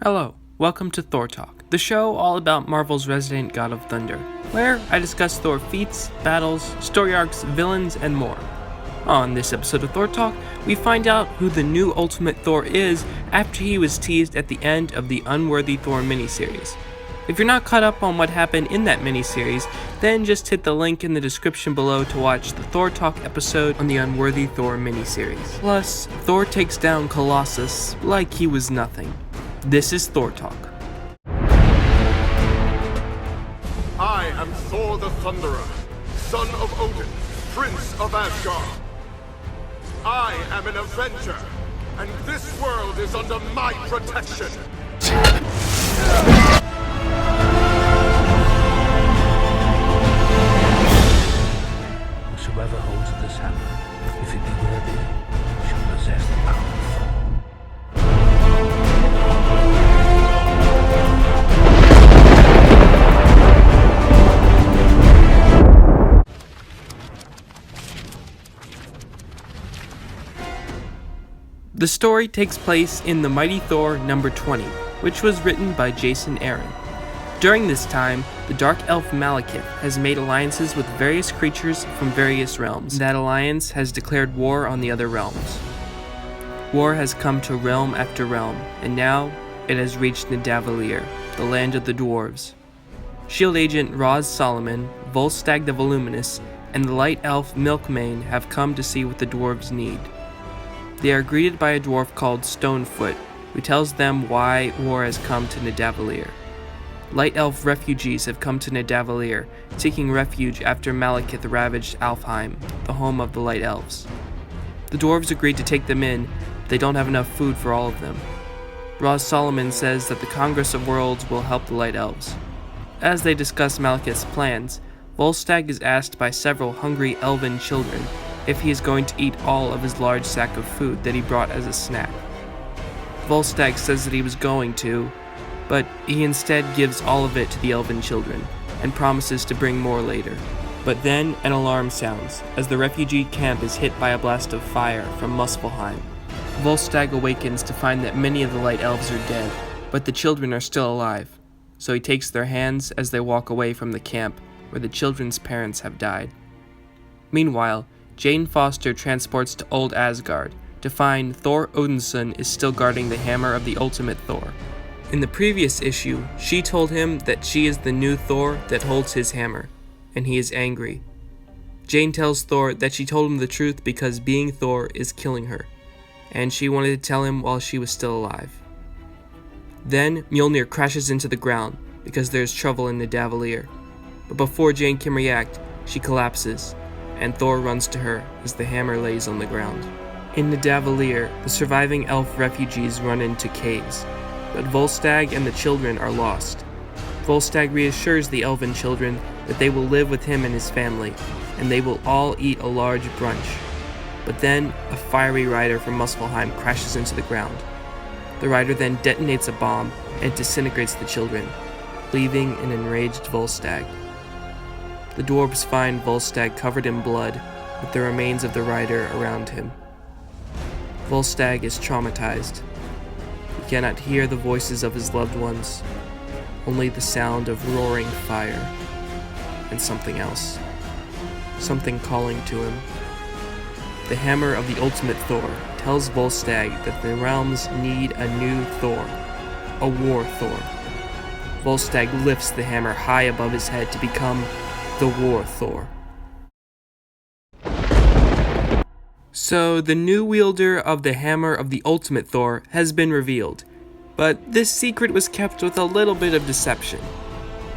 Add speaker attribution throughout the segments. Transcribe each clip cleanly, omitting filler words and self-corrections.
Speaker 1: Hello, welcome to Thor Talk, the show all about Marvel's resident god of thunder, where I discuss Thor feats, battles, story arcs, villains, and more. On this episode of Thor Talk, we find out who the new Ultimate Thor is after he was teased at the end of the Unworthy Thor miniseries. If you're not caught up on what happened in that miniseries, then just hit the link in the description below to watch the Thor Talk episode on the Unworthy Thor miniseries. Plus, Thor takes down Colossus like he was nothing. This is Thor Talk.
Speaker 2: I am Thor the Thunderer, son of Odin, prince of Asgard. I am an Avenger, and this world is under my protection.
Speaker 3: Whosoever holds this hammer, if it be worthy, shall possess the power of Thor.
Speaker 1: The story takes place in the Mighty Thor number 20, which was written by Jason Aaron. During this time, the Dark Elf Malekith has made alliances with various creatures from various realms. That alliance has declared war on the other realms. War has come to realm after realm, and now it has reached Nidavellir, the land of the dwarves. Shield agent Roz Solomon, Volstagg the Voluminous, and the Light Elf Milkmane have come to see what the dwarves need. They are greeted by a dwarf called Stonefoot, who tells them why war has come to Nidavellir. Light Elf refugees have come to Nidavellir, seeking refuge after Malekith ravaged Alfheim, the home of the Light Elves. The dwarves agreed to take them in, but they don't have enough food for all of them. Roz Solomon says that the Congress of Worlds will help the Light Elves. As they discuss Malekith's plans, Volstagg is asked by several hungry elven children if he is going to eat all of his large sack of food that he brought as a snack. Volstagg says that he was going to, but he instead gives all of it to the elven children, and promises to bring more later. But then an alarm sounds, as the refugee camp is hit by a blast of fire from Muspelheim. Volstagg awakens to find that many of the Light Elves are dead, but the children are still alive, so he takes their hands as they walk away from the camp where the children's parents have died. Meanwhile, Jane Foster transports to Old Asgard to find Thor Odinson is still guarding the hammer of the Ultimate Thor. In the previous issue, she told him that she is the new Thor that holds his hammer, and he is angry. Jane tells Thor that she told him the truth because being Thor is killing her, and she wanted to tell him while she was still alive. Then Mjolnir crashes into the ground because there's trouble in Nidavellir, but before Jane can react, she collapses, and Thor runs to her as the hammer lays on the ground. In Nidavellir, the surviving elf refugees run into caves, but Volstagg and the children are lost. Volstagg reassures the elven children that they will live with him and his family, and they will all eat a large brunch. But then, a fiery rider from Muspelheim crashes into the ground. The rider then detonates a bomb and disintegrates the children, leaving an enraged Volstagg. The dwarves find Volstagg covered in blood, with the remains of the rider around him. Volstagg is traumatized. He cannot hear the voices of his loved ones, only the sound of roaring fire, and something else. Something calling to him. The hammer of the Ultimate Thor tells Volstagg that the realms need a new Thor, a War Thor. Volstagg lifts the hammer high above his head to become the War Thor. So, the new wielder of the hammer of the Ultimate Thor has been revealed, but this secret was kept with a little bit of deception.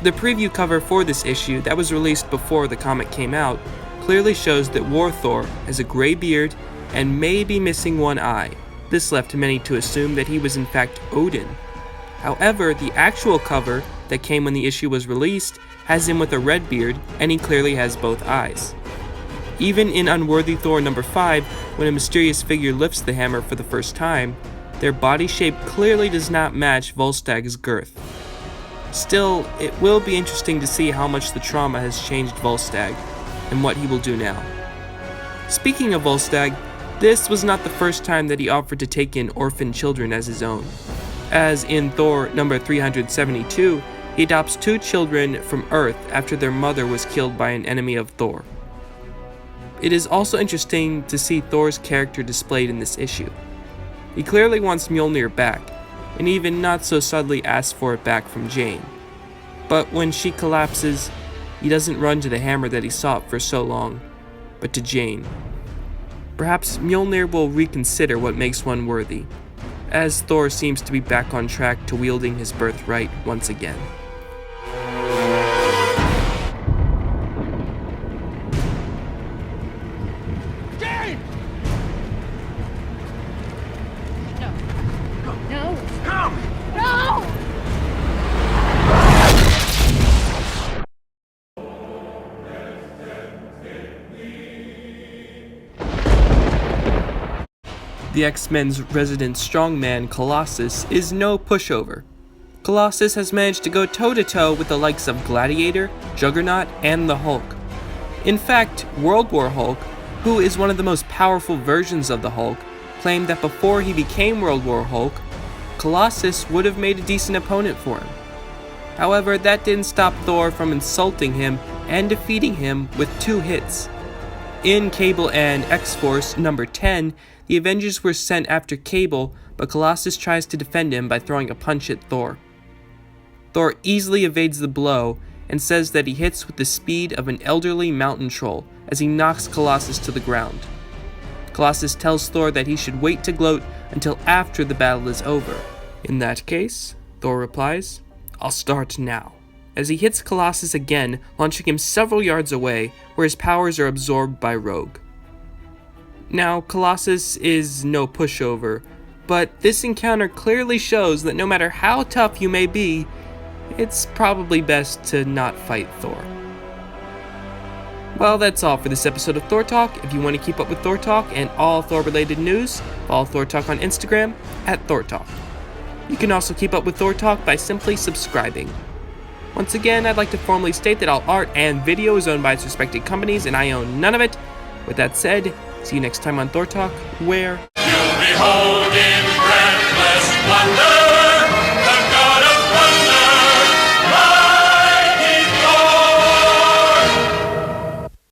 Speaker 1: The preview cover for this issue that was released before the comic came out clearly shows that War Thor has a gray beard and may be missing one eye. This left many to assume that he was in fact Odin. However, the actual cover that came when the issue was released has him with a red beard, and he clearly has both eyes. Even in Unworthy Thor number 5, when a mysterious figure lifts the hammer for the first time, their body shape clearly does not match Volstagg's girth. Still, it will be interesting to see how much the trauma has changed Volstagg, and what he will do now. Speaking of Volstagg, this was not the first time that he offered to take in orphan children as his own. As in Thor number 372, he adopts 2 children from Earth after their mother was killed by an enemy of Thor. It is also interesting to see Thor's character displayed in this issue. He clearly wants Mjolnir back, and even not so subtly asks for it back from Jane. But when she collapses, he doesn't run to the hammer that he sought for so long, but to Jane. Perhaps Mjolnir will reconsider what makes one worthy, as Thor seems to be back on track to wielding his birthright once again.
Speaker 2: Jane!
Speaker 4: No.
Speaker 2: Come!
Speaker 4: No!
Speaker 1: The X-Men's resident strongman Colossus is no pushover. Colossus has managed to go toe-to-toe with the likes of Gladiator, Juggernaut, and the Hulk. In fact, World War Hulk, who is one of the most powerful versions of the Hulk, claimed that before he became World War Hulk, Colossus would have made a decent opponent for him. However, that didn't stop Thor from insulting him and defeating him with 2 hits. In Cable and X-Force number 10, the Avengers were sent after Cable, but Colossus tries to defend him by throwing a punch at Thor. Thor easily evades the blow and says that he hits with the speed of an elderly mountain troll as he knocks Colossus to the ground. Colossus tells Thor that he should wait to gloat until after the battle is over. In that case, Thor replies, "I'll start now," as he hits Colossus again, launching him several yards away, where his powers are absorbed by Rogue. Now, Colossus is no pushover, but this encounter clearly shows that no matter how tough you may be, it's probably best to not fight Thor. Well, that's all for this episode of Thor Talk. If you want to keep up with Thor Talk and all Thor-related news, follow Thor Talk on Instagram @Thor Talk. You can also keep up with Thor Talk by simply subscribing. Once again, I'd like to formally state that all art and video is owned by its respective companies, and I own none of it. With that said, see you next time on Thor Talk, where
Speaker 2: You'll be holding